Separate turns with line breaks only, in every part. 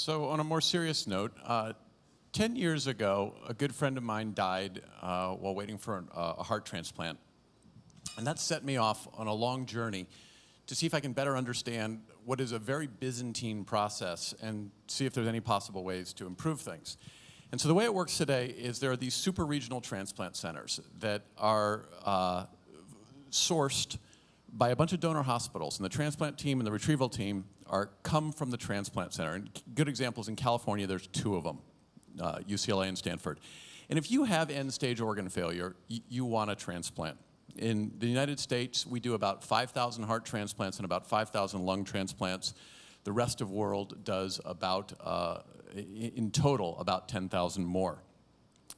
So on a more serious note, 10 years ago, a good friend of mine died while waiting for a heart transplant. And that set me off on a long journey to see if I can better understand what is a very Byzantine process and see if there's any possible ways to improve things. And so the way it works today is there are these super regional transplant centers that are sourced by a bunch of donor hospitals, and the transplant team and the retrieval team come from the transplant center. And good examples in California, there's 2 of them, UCLA and Stanford. And if you have end-stage organ failure, you want a transplant. In the United States, we do about 5,000 heart transplants and about 5,000 lung transplants. The rest of the world does about, in total, about 10,000 more.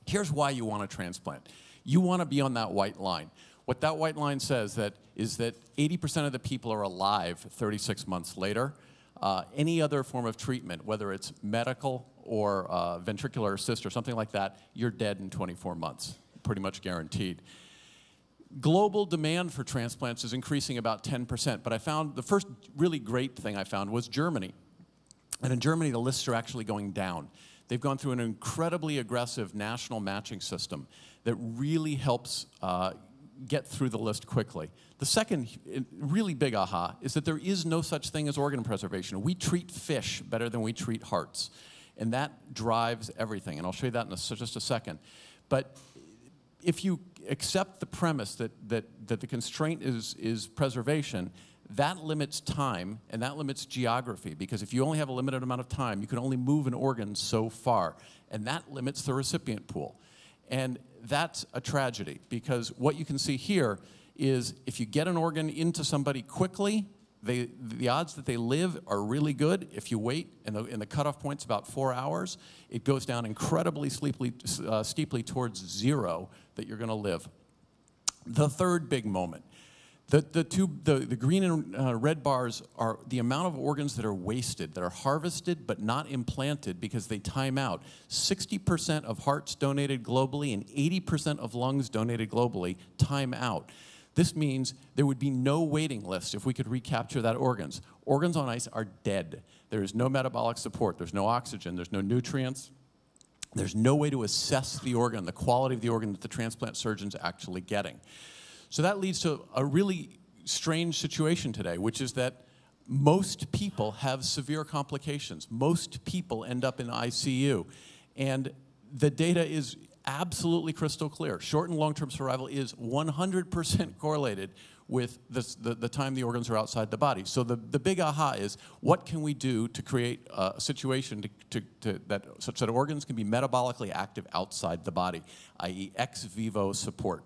Here's why you want a transplant. You want to be on that white line. What that white line says is that 80% of the people are alive 36 months later. Any other form of treatment, whether it's medical or ventricular assist or something like that, you're dead in 24 months, pretty much guaranteed. Global demand for transplants is increasing about 10%, but I found the first really great thing I found was Germany. And in Germany, the lists are actually going down. They've gone through an incredibly aggressive national matching system that really helps get through the list quickly. The second really big aha is that there is no such thing as organ preservation. We treat fish better than we treat hearts, and that drives everything. And I'll show you that in just a second. But if you accept the premise that the constraint is preservation, that limits time and that limits geography, because if you only have a limited amount of time, you can only move an organ so far, and that limits the recipient pool. And that's a tragedy, because what you can see here is if you get an organ into somebody quickly, the odds that they live are really good. If you wait, and the cutoff point's about 4 hours, it goes down incredibly steeply towards 0 that you're going to live. The third big moment. The green and red bars are the amount of organs that are wasted, that are harvested but not implanted because they time out. 60% of hearts donated globally and 80% of lungs donated globally time out. This means there would be no waiting list if we could recapture that organs. Organs on ice are dead. There is no metabolic support. There's no oxygen. There's no nutrients. There's no way to assess the organ, the quality of the organ that the transplant surgeon's actually getting. So that leads to a really strange situation today, which is that most people have severe complications. Most people end up in ICU. And the data is absolutely crystal clear. Short and long-term survival is 100% correlated with the time the organs are outside the body. So the big aha is, what can we do to create a situation such that organs can be metabolically active outside the body, i.e. ex-vivo support?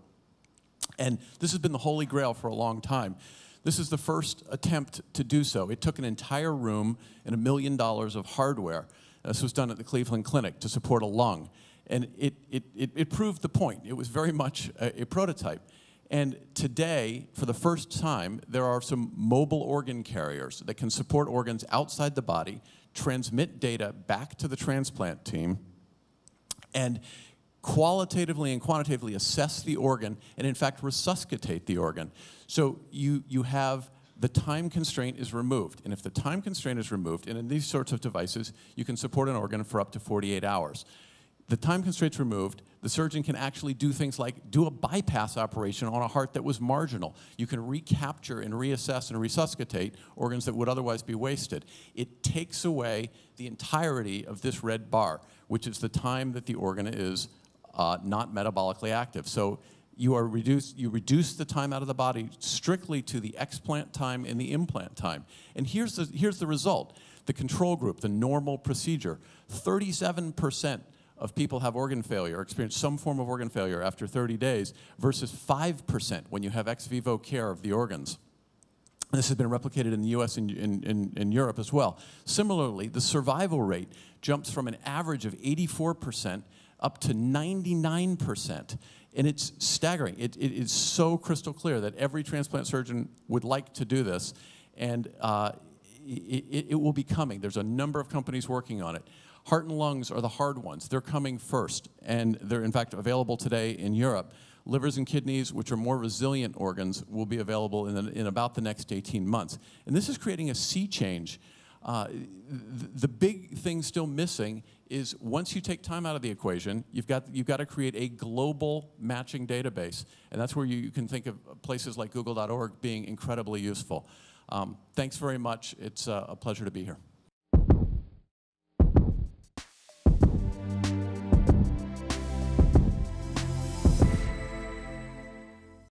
And this has been the holy grail for a long time. This is the first attempt to do so. It took an entire room and $1 million of hardware. This was done at the Cleveland Clinic to support a lung. And it proved the point. It was very much a prototype. And today, for the first time, there are some mobile organ carriers that can support organs outside the body, transmit data back to the transplant team, and qualitatively and quantitatively assess the organ and, in fact, resuscitate the organ. So you have the time constraint is removed. And if the time constraint is removed, and in these sorts of devices, you can support an organ for up to 48 hours. The time constraint's removed, the surgeon can actually do things like do a bypass operation on a heart that was marginal. You can recapture and reassess and resuscitate organs that would otherwise be wasted. It takes away the entirety of this red bar, which is the time that the organ is not metabolically active. So you reduce the time out of the body strictly to the explant time and the implant time. And here's the result. The control group, the normal procedure, 37% of people have organ failure, experience some form of organ failure after 30 days, versus 5% when you have ex-vivo care of the organs. This has been replicated in the US and in Europe as well. Similarly, the survival rate jumps from an average of 84% up to 99%. And it's staggering. It is so crystal clear that every transplant surgeon would like to do this, and it will be coming. There's a number of companies working on it. Heart and lungs are the hard ones. They're coming first, and they're in fact available today in Europe. Livers and kidneys, which are more resilient organs, will be available in about the next 18 months. And this is creating a sea change The big thing still missing is once you take time out of the equation, you've got to create a global matching database. And that's where you can think of places like google.org being incredibly useful. Thanks very much. It's a pleasure to be here.